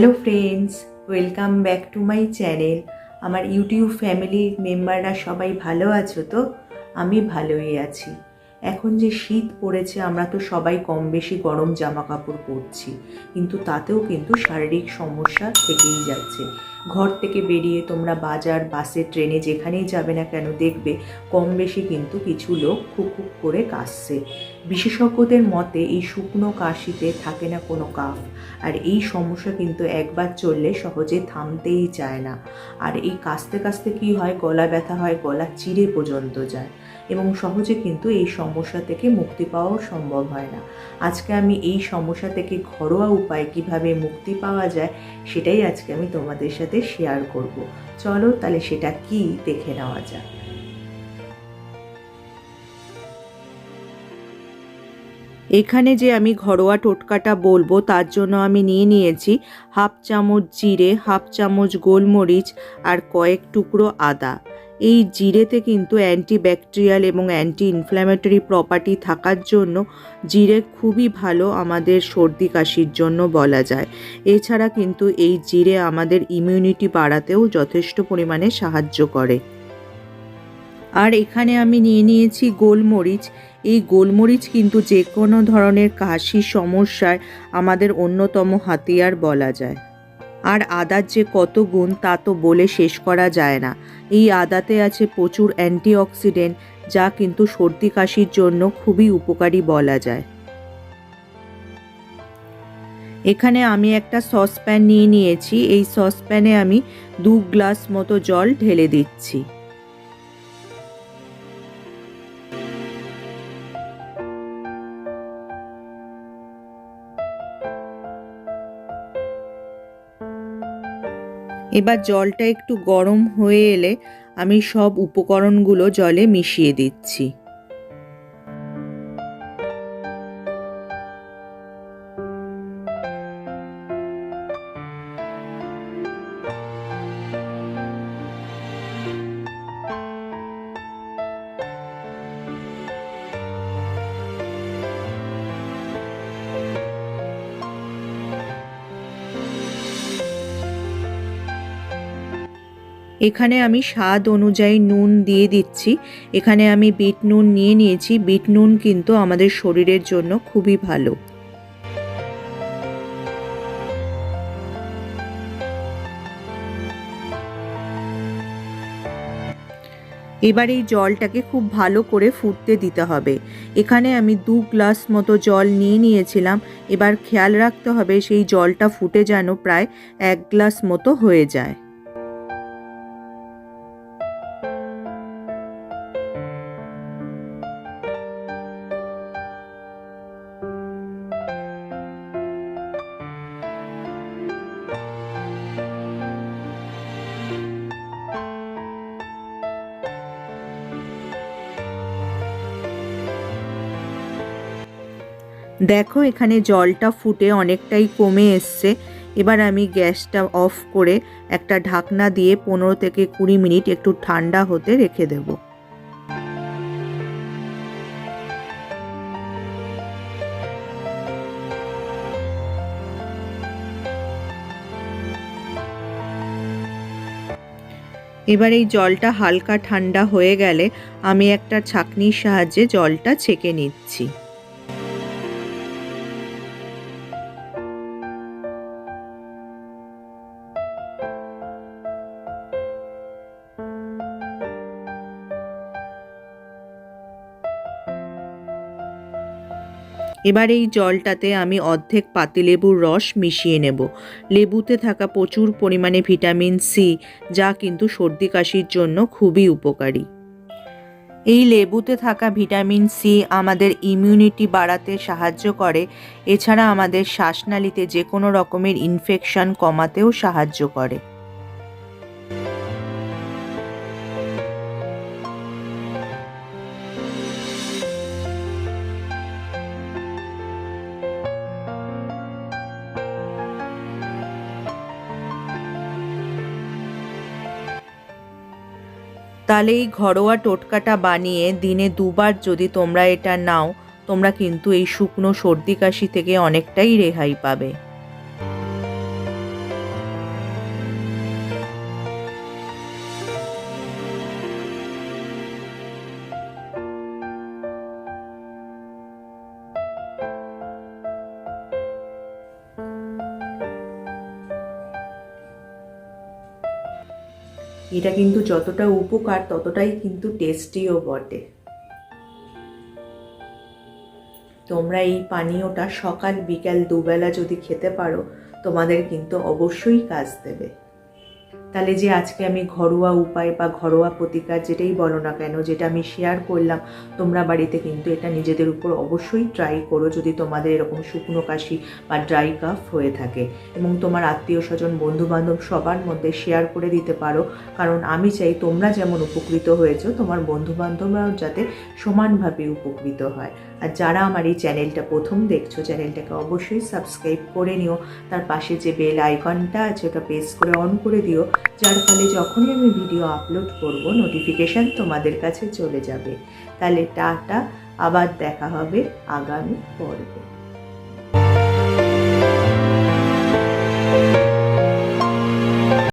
Hello friends, welcome back to my channel. আমার YouTube ফ্যামিলির মেম্বাররা সবাই ভালো আছো তো? আমি ভালোই আছি। এখন যে শীত পড়েছে আমরা তো সবাই কম বেশি গরম জামা কাপড় পরছি, কিন্তু তাতেও কিন্তু শারীরিক সমস্যা থেকেই যাচ্ছে। ঘর থেকে বেরিয়ে তোমরা বাজার, বাসে, ট্রেনে যেখানেই যাবে না কেন দেখবে কম বেশি কিন্তু কিছু লোক খুক খুক করে কাশছে। বিশেষজ্ঞদের মতে এই শুকনো কাশিতে থাকে না কোনো কাফ, আর এই সমস্যা কিন্তু একবার চললে সহজে থামতেই চায় না। আর এই কাশতে কাশতে কী হয়, গলা ব্যথা হয়, গলা চিরে পর্যন্ত যায়, এবং সহজে কিন্তু এই সমস্যা থেকে মুক্তি পাওয়াও সম্ভব হয় না। আজকে আমি এই সমস্যা থেকে ঘরোয়া উপায় কিভাবে মুক্তি পাওয়া যায় সেটাই আজকে আমি তোমাদের সাথে শেয়ার করব। চলো তাহলে সেটা কি দেখে নেওয়া যাক। এখানে যে আমি ঘরোয়া টোটকাটা বলবো তার জন্য আমি নিয়েছি হাফ চামচ জিরে, হাফ চামচ গোলমরিচ আর কয়েক টুকরো আদা। এই জিরেতে কিন্তু অ্যান্টিব্যাকটেরিয়াল এবং অ্যান্টি ইনফ্ল্যামেটরি প্রপার্টি থাকার জন্য জিরে খুবই ভালো আমাদের সর্দি কাশির জন্য বলা যায়। এছাড়া কিন্তু এই জিরে আমাদের ইমিউনিটি বাড়াতেও যথেষ্ট পরিমাণে সাহায্য করে। আর এখানে আমি নিয়েছি গোলমরিচ। এই গোলমরিচ কিন্তু যে কোনো ধরনের কাশির সমস্যায় আমাদের অন্যতম হাতিয়ার বলা যায়। আর আদার যে কত গুণ তা তো বলে শেষ করা যায় না। এই আদাতে আছে প্রচুর অ্যান্টিঅক্সিডেন্ট, যা কিন্তু সর্দি কাশির জন্য খুবই উপকারী বলা যায়। এখানে আমি একটা সসপ্যান নিয়েছি। এই সসপ্যানে আমি 2 গ্লাস মতো জল ঢেলে দিচ্ছি। এবার জলটা একটু গরম হয়ে এলে আমি সব উপকরণগুলো জলে মিশিয়ে দিচ্ছি। এখানে আমি স্বাদ অনুযায়ী নুন দিয়ে দিচ্ছি। এখানে আমি বিট নুন নিয়েছি। বিট নুন কিন্তু আমাদের শরীরের জন্য খুবই ভালো। এবার এই জলটাকে খুব ভালো করে ফুটতে দিতে হবে। এখানে আমি 2 গ্লাস মতো জল নিয়েছিলাম। এবার খেয়াল রাখতে হবে সেই জলটা ফুটে যেন প্রায় 1 গ্লাস মতো হয়ে যায়। দেখো এখানে জলটা ফুটে অনেকটাই কমে এসছে। এবার আমি গ্যাসটা অফ করে একটা ঢাকনা দিয়ে 15 থেকে 20 মিনিট একটু ঠান্ডা হতে রেখে দেব। এবার এই জলটা হালকা ঠান্ডা হয়ে গেলে আমি একটা ছাঁকনির সাহায্যে জলটা ছেঁকে নিচ্ছি। এবার এই জলটাতে আমি অর্ধেক পাতিলেবুর রস মিশিয়ে নেব। লেবুতে থাকা প্রচুর পরিমাণে ভিটামিন সি, যা কিন্তু সর্দি কাশির জন্য খুবই উপকারী। এই লেবুতে থাকা ভিটামিন সি আমাদের ইমিউনিটি বাড়াতে সাহায্য করে। এছাড়া আমাদের শ্বাসনালীতে যে কোনো রকমের ইনফেকশন কমাতেও সাহায্য করে। তাহলে এই ঘরোয়া টোটকাটা বানিয়ে দিনে 2 বার যদি তোমরা এটা নাও, তোমরা কিন্তু এই শুকনো সর্দি কাশি থেকে অনেকটাই রেহাই পাবে। এটা কিন্তু যতটা উপকার ততটাই কিন্তু টেস্টিও বটে। তোমরা এই পানীয়টা সকাল বিকাল দুবেলা যদি খেতে পারো তোমাদের কিন্তু অবশ্যই কাজ দেবে। তাহলে যে আজকে আমি ঘরোয়া উপায় বা ঘরোয়া প্রতিকার যেটাই বলো না কেন, যেটা আমি শেয়ার করলাম, তোমরা বাড়িতে কিন্তু এটা নিজেদের উপর অবশ্যই ট্রাই করো যদি তোমাদের এরকম শুকনো কাশি বা ড্রাই কাফ হয়ে থাকে, এবং তোমার আত্মীয় স্বজন বন্ধুবান্ধব সবার মধ্যে শেয়ার করে দিতে পারো। কারণ আমি চাই তোমরা যেমন উপকৃত হয়েছো তোমার বন্ধুবান্ধবরাও যাতে সমানভাবে উপকৃত হয়। আর যারা আমার এই চ্যানেলটা প্রথম দেখছো, চ্যানেলটাকে অবশ্যই সাবস্ক্রাইব করে নিও। তার পাশে যে বেল আইকনটা আছে ওটা প্রেস করে অন করে দিও, যার ফলে যখনই আমি ভিডিও আপলোড করব নোটিফিকেশান তোমাদের কাছে চলে যাবে। তাহলে টাটা, আবার দেখা হবে আগামী পর্বে।